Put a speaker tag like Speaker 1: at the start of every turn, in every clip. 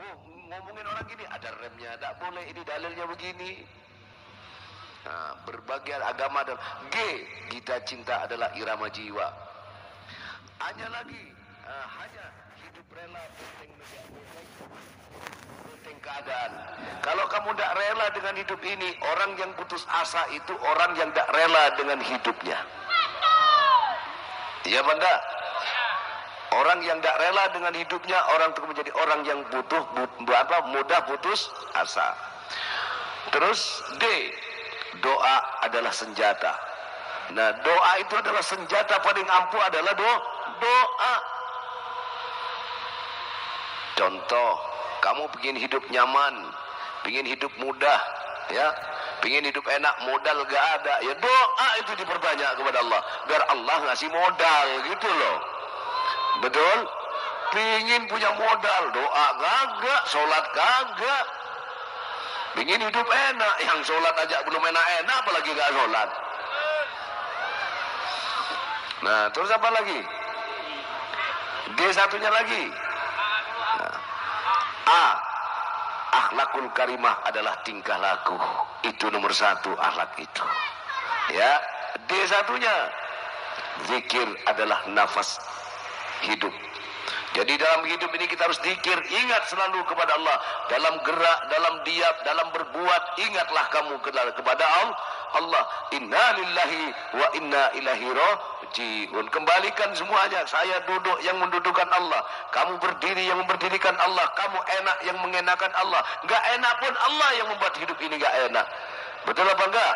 Speaker 1: Oh, ngomongin orang gini ada remnya, tidak boleh, ini dalilnya begini. Nah, berbagai agama dan kita cinta adalah irama jiwa. Hanya lagi, hanya hidup rela penting keadaan. Kalau kamu tidak rela dengan hidup ini, orang yang putus asa itu orang yang tidak rela dengan hidupnya. Iya benda. Orang yang tidak rela dengan hidupnya, orang itu menjadi orang yang mudah putus asa. Terus doa adalah senjata. Nah, doa itu adalah senjata paling ampuh adalah doa. Contoh, kamu ingin hidup nyaman, ingin hidup mudah, ya, ingin hidup enak, modal gak ada, ya doa itu diperbanyak kepada Allah, biar Allah ngasih modal gitu loh. Betul? Pingin punya modal, doa kagak, sholat kagak. Pingin hidup enak, yang sholat aja belum enak-enak, apalagi gak sholat. Nah, terus apa lagi? Satunya lagi. Nah, akhlakul karimah adalah tingkah laku. Itu nomor 1, akhlak itu. Ya, satunya, zikir adalah nafas hidup. Jadi dalam hidup ini kita harus zikir, ingat selalu kepada Allah. Dalam gerak, dalam diam, dalam berbuat, ingatlah kamu kepada Allah. Inna lillahi wa inna ilaihi raji'un. Kembalikan semuanya. Saya duduk yang mendudukkan Allah, kamu berdiri yang memberdirikan Allah, kamu enak yang mengenakan Allah. Enggak enak pun Allah yang membuat hidup ini enggak enak. Betul apa enggak?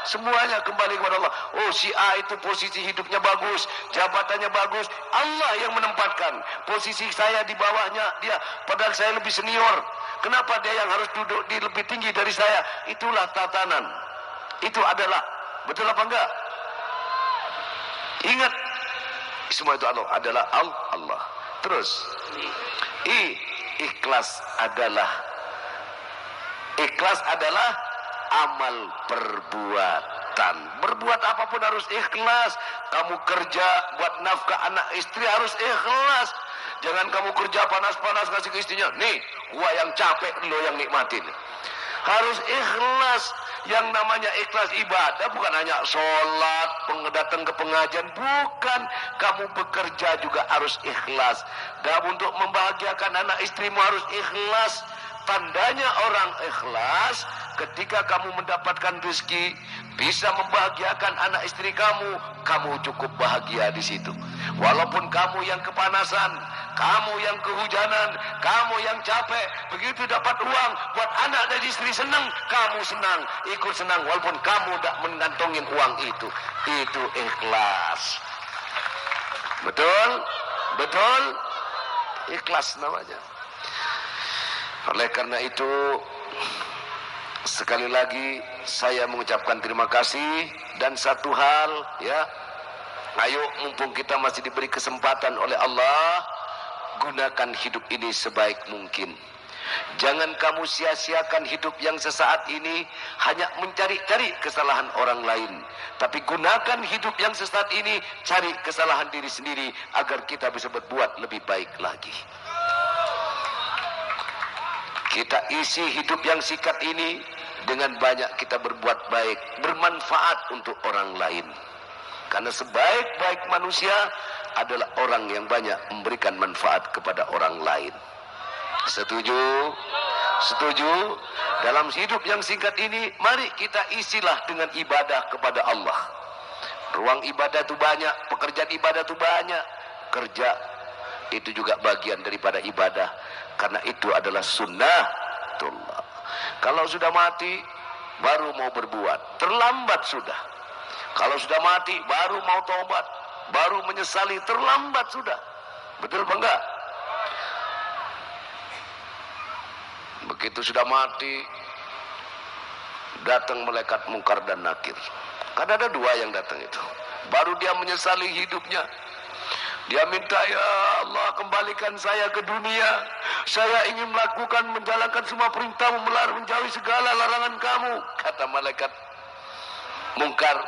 Speaker 1: Semuanya kembali kepada Allah. Oh, si A itu posisi hidupnya bagus, jabatannya bagus, Allah yang menempatkan. Posisi saya di bawahnya dia, padahal saya lebih senior. Kenapa dia yang harus duduk di lebih tinggi dari saya? Itulah tatanan. Itu adalah, betul apa enggak? Ingat, semua itu adalah Allah. Terus, ikhlas adalah amal perbuatan. Berbuat apapun harus ikhlas. Kamu kerja buat nafkah anak istri harus ikhlas. Jangan kamu kerja panas-panas kasih ke istrinya, nih gua yang capek, lo yang nikmatin. Harus ikhlas. Yang namanya ikhlas ibadah bukan hanya sholat, datang ke pengajian, bukan. Kamu bekerja juga harus ikhlas. Dan untuk membahagiakan anak istrimu harus ikhlas. Tandanya orang ikhlas, ketika kamu mendapatkan rezeki, bisa membahagiakan anak istri kamu, kamu cukup bahagia di situ. Walaupun kamu yang kepanasan, kamu yang kehujanan, kamu yang capek, begitu dapat uang buat anak dan istri senang, kamu senang, ikut senang, walaupun kamu tidak menggantungin uang itu. Itu ikhlas. Betul? Betul? Ikhlas namanya. Oleh karena itu, sekali lagi saya mengucapkan terima kasih. Dan satu hal, ya, ayo mumpung kita masih diberi kesempatan oleh Allah, gunakan hidup ini sebaik mungkin. Jangan kamu sia-siakan hidup yang sesaat ini hanya mencari-cari kesalahan orang lain. Tapi gunakan hidup yang sesaat ini, cari kesalahan diri sendiri agar kita bisa berbuat lebih baik lagi. Kita isi hidup yang singkat ini dengan banyak kita berbuat baik, bermanfaat untuk orang lain. Karena sebaik-baik manusia adalah orang yang banyak memberikan manfaat kepada orang lain. Setuju? Setuju? Dalam hidup yang singkat ini, mari kita isilah dengan ibadah kepada Allah. Ruang ibadah itu banyak, pekerjaan ibadah itu banyak. Kerja itu juga bagian daripada ibadah. Karena itu adalah sunnatullah. Kalau sudah mati, baru mau berbuat. Terlambat sudah. Kalau sudah mati, baru mau taubat, baru menyesali, terlambat sudah. Betul apa enggak? Begitu sudah mati, datang malaikat mungkar dan nakir. Kan ada dua yang datang itu. Baru dia menyesali hidupnya. Dia minta, ya Allah, kembalikan saya ke dunia. Saya ingin menjalankan semua perintahmu, menjauhi segala larangan kamu. Kata malaikat mungkar,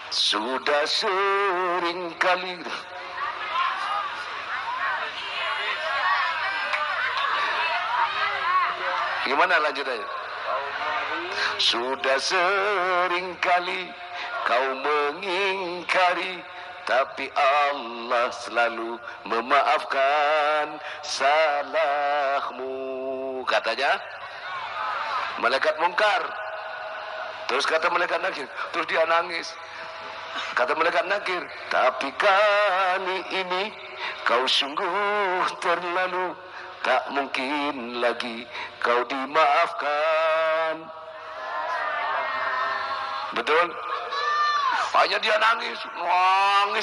Speaker 1: sudah sering kali Gimana lanjutannya? Sudah sering kali kau mengingkari, tapi Allah selalu memaafkan salahmu. Katanya malaikat mungkar. Terus kata malaikat nakir, terus dia nangis. Kata malaikat nakir, tapi kali ini kau sungguh terlalu, tak mungkin lagi kau dimaafkan. Betul? Hanya dia nangis,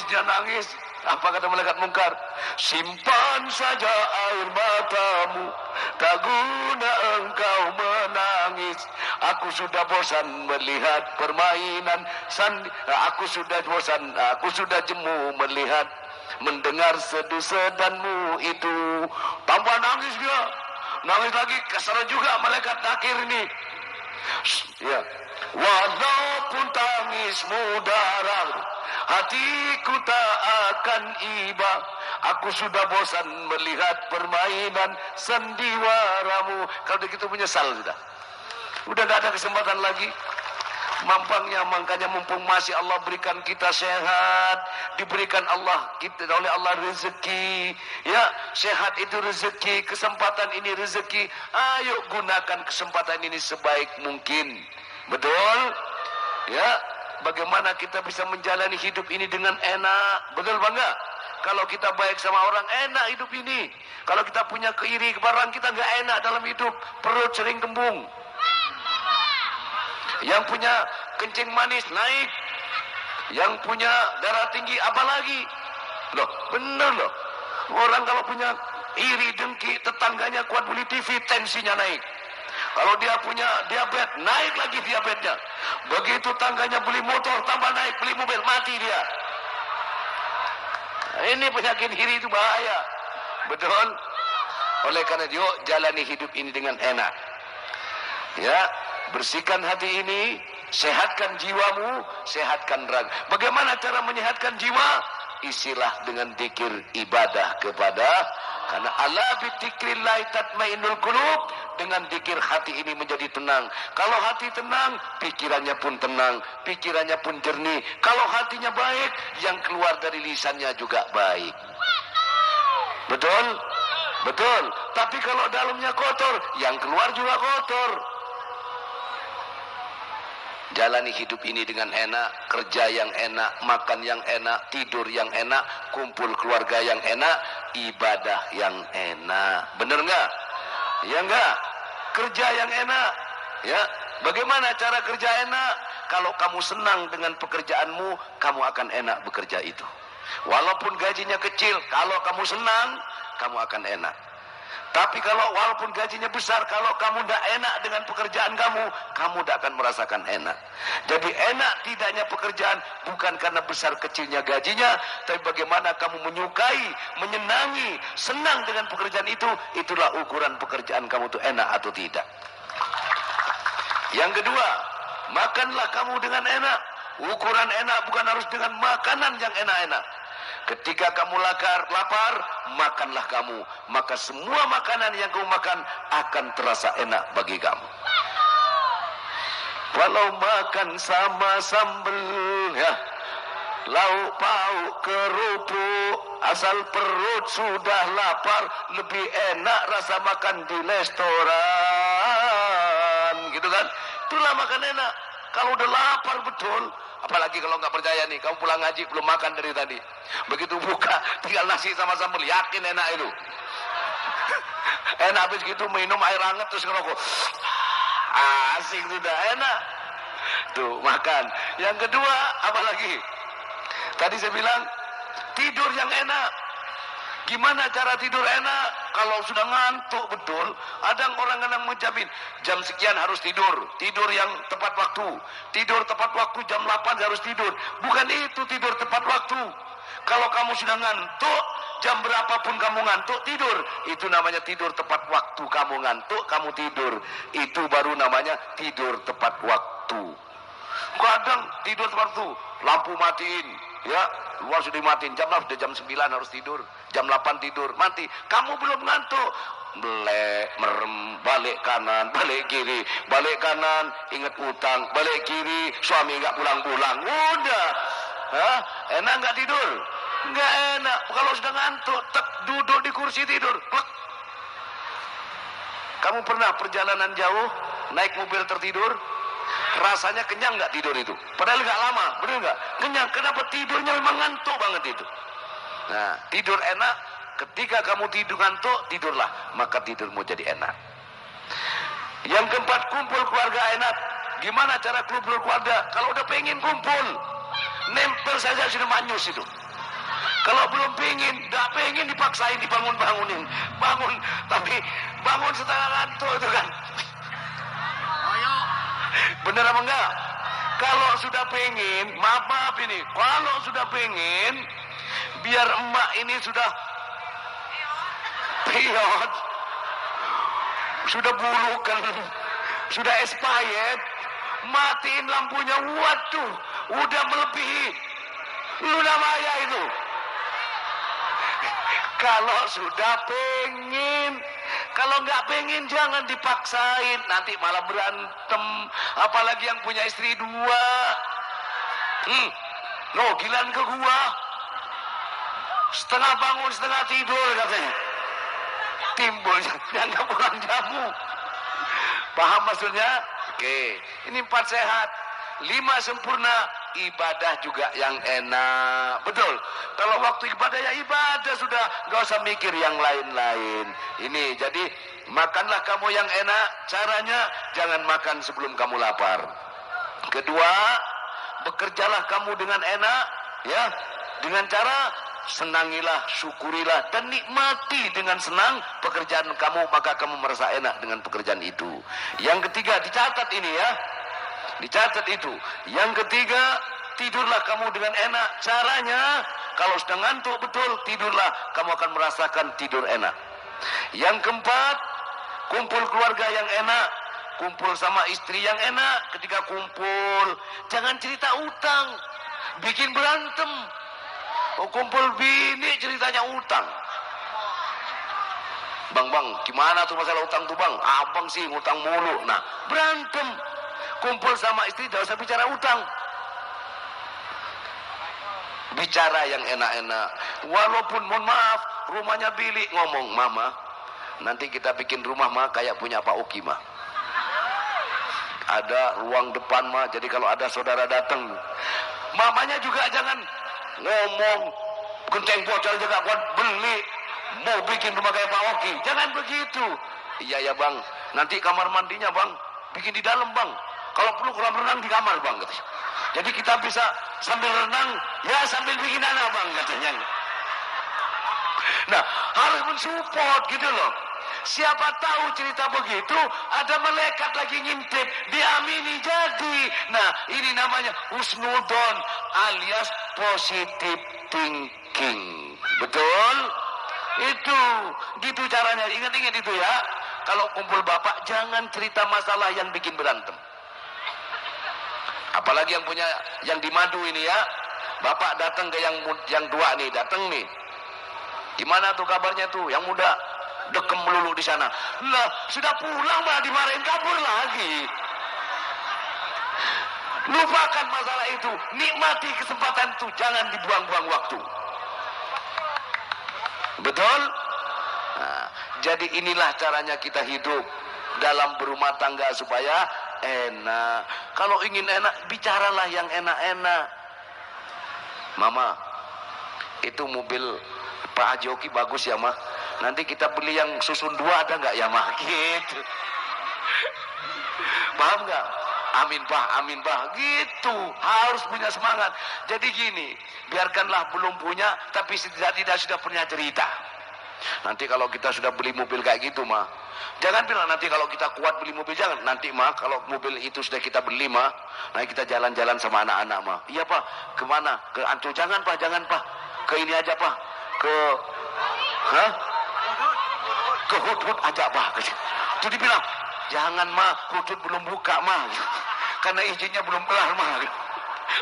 Speaker 1: dia nangis. Apa kata malaikat mungkar? Simpan saja air matamu, tak guna engkau menangis. Aku sudah bosan melihat permainan aku sudah bosan, aku sudah jemu melihat, mendengar sedu-sedanmu itu. Tambah nangis dia, nangis lagi. Kesal juga malaikat nakir ini. Ya, walaupun tangismu darah, hatiku tak akan iba. Aku sudah bosan melihat permainan sandiwaramu. Kalau begitu menyesal sudah. Udah gak ada kesempatan lagi. Mampangnya, makanya mumpung masih Allah berikan kita sehat, diberikan Allah kita oleh Allah rezeki. Ya, sehat itu rezeki, kesempatan ini rezeki. Ayo gunakan kesempatan ini sebaik mungkin. Betul? Ya, bagaimana kita bisa menjalani hidup ini dengan enak? Betul bangga? Kalau kita baik sama orang, enak hidup ini. Kalau kita punya keiri kebarang, kita nggak enak dalam hidup. Perut sering kembung. Yang punya kencing manis naik, yang punya darah tinggi apalagi. Loh, bener loh. Orang kalau punya iri dengki, tetangganya kuat beli TV, tensinya naik. Kalau dia punya diabetes, naik lagi diabetesnya. Begitu tangganya beli motor, tambah naik, beli mobil, mati dia. Ini penyakit iri itu bahaya. Betul? Oleh karena itu, jalani hidup ini dengan enak. Ya, bersihkan hati ini, sehatkan jiwamu, sehatkan raga. Bagaimana cara menyehatkan jiwa? Isilah dengan zikir ibadah kepada, karena ala bidzikrillah tatmainnul qulub. Dengan zikir hati ini menjadi tenang. Kalau hati tenang, pikirannya pun tenang, pikirannya pun jernih. Kalau hatinya baik, yang keluar dari lisannya juga baik. Betul? Betul. Tapi kalau dalamnya kotor, yang keluar juga kotor. Jalani hidup ini dengan enak, kerja yang enak, makan yang enak, tidur yang enak, kumpul keluarga yang enak, ibadah yang enak. Bener nggak? Ya nggak? Kerja yang enak. Ya, bagaimana cara kerja enak? Kalau kamu senang dengan pekerjaanmu, kamu akan enak bekerja itu. Walaupun gajinya kecil, kalau kamu senang, kamu akan enak. Tapi kalau walaupun gajinya besar, kalau kamu tidak enak dengan pekerjaan kamu tidak akan merasakan enak. Jadi enak tidaknya pekerjaan bukan karena besar kecilnya gajinya, tapi bagaimana kamu menyukai, menyenangi, senang dengan pekerjaan itu, itulah ukuran pekerjaan kamu itu enak atau tidak. Yang kedua, makanlah kamu dengan enak. Ukuran enak bukan harus dengan makanan yang enak-enak. Ketika kamu lapar, makanlah kamu. Maka semua makanan yang kamu makan akan terasa enak bagi kamu. Walau makan sama sambal, ya, lauk pauk kerupuk, asal perut sudah lapar, lebih enak rasa makan di restoran, gitu kan? Itulah makan enak. Kalau udah lapar betul, apalagi kalau nggak percaya nih, kamu pulang ngaji belum makan dari tadi, begitu buka tinggal nasi sama sambal, yakin enak itu. Enak, habis gitu minum air hangat terus ngerokok, asik sudah, enak tuh makan. Yang kedua apalagi? Tadi saya bilang tidur yang enak. Gimana cara tidur enak? Kalau sudah ngantuk betul, ada orang yang menjamin jam sekian harus tidur, tidur yang tepat waktu, tidur tepat waktu jam 8 harus tidur. Bukan itu tidur tepat waktu. Kalau kamu sudah ngantuk, jam berapapun kamu ngantuk, tidur. Itu namanya tidur tepat waktu. Kamu ngantuk, kamu tidur. Itu baru namanya tidur tepat waktu. Kadang tidur tepat waktu, lampu matiin, ya, luar sudah dimatiin, sudah jam 9 harus tidur, jam 8 tidur, mati. Kamu belum ngantuk, melek, merem, balik kanan, balik kiri, balik kanan, ingat utang, balik kiri, suami nggak pulang-pulang, udah. Hah? Enak nggak tidur? Nggak enak. Kalau sudah ngantuk, duduk di kursi tidur, plek. Kamu pernah perjalanan jauh, naik mobil tertidur? Rasanya kenyang nggak tidur itu? Padahal nggak lama, bener nggak? Kenyang. Kenapa? Tidurnya memang ngantuk banget itu. Nah, tidur enak. Ketika kamu tidur ngantuk, tidurlah, maka tidurmu jadi enak. Yang keempat, kumpul keluarga enak. Gimana cara kumpul keluarga? Kalau udah pengen kumpul, nempel saja sudah manyus itu. Kalau belum pengen, nggak pengen dipaksain dibangun-bangunin, bangun, tapi bangun setengah ngantuk itu kan. Bener apa enggak? Kalau sudah pengen, maaf ini, kalau sudah pengen, biar emak ini sudah period, sudah bulukan, sudah expired, matiin lampunya, waduh, udah melebihi luna maya itu. Kalau sudah pengen, kalau nggak pengen jangan dipaksain, nanti malah berantem. Apalagi yang punya istri 2. Loh, gilaan ke gua. Setengah bangun, setengah tidur katanya. Timbul jangan pulang jamu. Paham maksudnya? Oke, ini 4 sehat, 5 sempurna, ibadah juga yang enak. Betul. Kalau waktu ibadah ya ibadah sudah, nggak usah mikir yang lain-lain. Ini jadi makanlah kamu yang enak. Caranya jangan makan sebelum kamu lapar. Kedua, bekerjalah kamu dengan enak, ya, dengan cara senangilah, syukurilah, dan nikmati dengan senang pekerjaan kamu, maka kamu merasa enak dengan pekerjaan itu. Yang ketiga, dicatat ini ya, dicatat itu. Yang ketiga, tidurlah kamu dengan enak. Caranya, kalau sedang ngantuk betul, tidurlah, kamu akan merasakan tidur enak. Yang keempat, kumpul keluarga yang enak, kumpul sama istri yang enak. Ketika kumpul, jangan cerita utang, bikin berantem. Kumpul bini ceritanya utang. Bang, gimana tuh masalah utang tuh bang? Abang sih ngutang mulu. Nah, berantem. Kumpul sama istri, tidak usah bicara utang. Bicara yang enak-enak. Walaupun, mohon maaf, rumahnya bilik, ngomong, mama, nanti kita bikin rumah mah kayak punya Pak Uki mah. Ada ruang depan mah, jadi kalau ada saudara datang, mamanya juga jangan ngomong, genteng bocor juga buat beli, mau bikin rumah kayak Pak Oki. Jangan begitu. Iya ya bang, nanti kamar mandinya bang, bikin di dalam bang. Kalau perlu kolam renang di kamar bang. Jadi kita bisa sambil renang, ya sambil bikin anak bang katanya. Nah, harus mensupport gitu loh. Siapa tahu cerita begitu, ada malaikat lagi ngintip, diamini jadi. Nah, ini namanya husnudon alias positive thinking. Betul? Itu, gitu caranya. Ingat-ingat itu ya. Kalau kumpul bapak, jangan cerita masalah yang bikin berantem. Apalagi yang punya, yang di madu ini ya. Bapak datang ke yang tua nih, datang nih. Gimana tuh kabarnya tuh, yang muda? Dekem melulu di sana. Lah, sudah pulang malah dimarahin, kabur lagi. Lupakan masalah itu, nikmati kesempatan itu, jangan dibuang-buang waktu. Betul? Nah, jadi inilah caranya kita hidup dalam berumah tangga supaya enak. Kalau ingin enak, bicaralah yang enak-enak. Mama, itu mobil Pak Haji Oki bagus ya mah. Nanti kita beli yang susun 2 ada nggak ya mah? Gitu. Paham nggak? Amin pak, gitu. Harus punya semangat. Jadi gini, biarkanlah belum punya, tapi tidak sudah punya cerita. Nanti kalau kita sudah beli mobil kayak gitu mah, jangan bilang nanti kalau kita kuat beli mobil, jangan. Nanti mah kalau mobil itu sudah kita beli mah, nanti kita jalan-jalan sama anak-anak mah. Iya pak, kemana? Ke Ancol? Jangan pak, ke ini aja pak, ke ke Hud aja pak. Itu dibilang, jangan mah, Hud belum buka mah, karena izinnya belum kelar mah.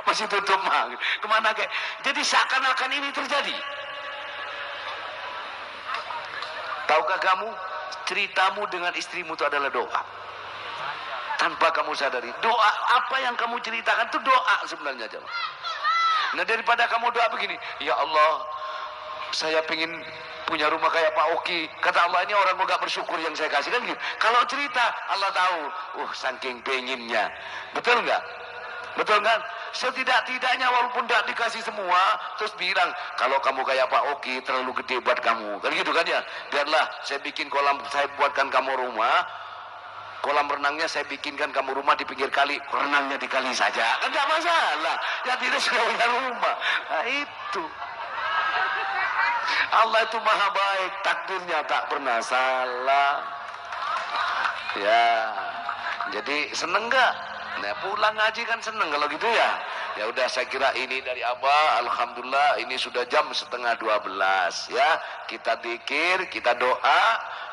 Speaker 1: Masih tutup mah. Kemana kayak? Jadi seakan-akan ini terjadi. Tahukah kamu, ceritamu dengan istrimu itu adalah doa. Tanpa kamu sadari, doa apa yang kamu ceritakan itu doa sebenarnya, jemaah. Nah, daripada kamu doa begini, ya Allah, saya pengen punya rumah kayak Pak Oki. Kata Allah, ini orang kok gak bersyukur yang saya kasih, kan gitu. Kalau cerita, Allah tahu, saking pengennya. Betul nggak? Betul kan? Setidak-tidaknya walaupun tidak dikasih semua, terus bilang, kalau kamu kayak Pak Oki, terlalu gede buat kamu. Kan gitu kan ya? Biarlah, saya bikin kolam, saya buatkan kamu rumah. Kolam renangnya saya bikinkan kamu rumah di pinggir kali. Renangnya di kali saja. Kan gak masalah. Ya tidak sudah punya rumah. Nah itu. Allah itu maha baik. Takdirnya tak pernah salah. Ya. Jadi seneng gak? Nah, pulang ngaji kan seneng kalau gitu ya. Ya udah, saya kira ini dari Abah. Alhamdulillah ini sudah jam 11:30 ya. Kita dzikir, kita doa,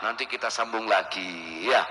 Speaker 1: nanti kita sambung lagi ya.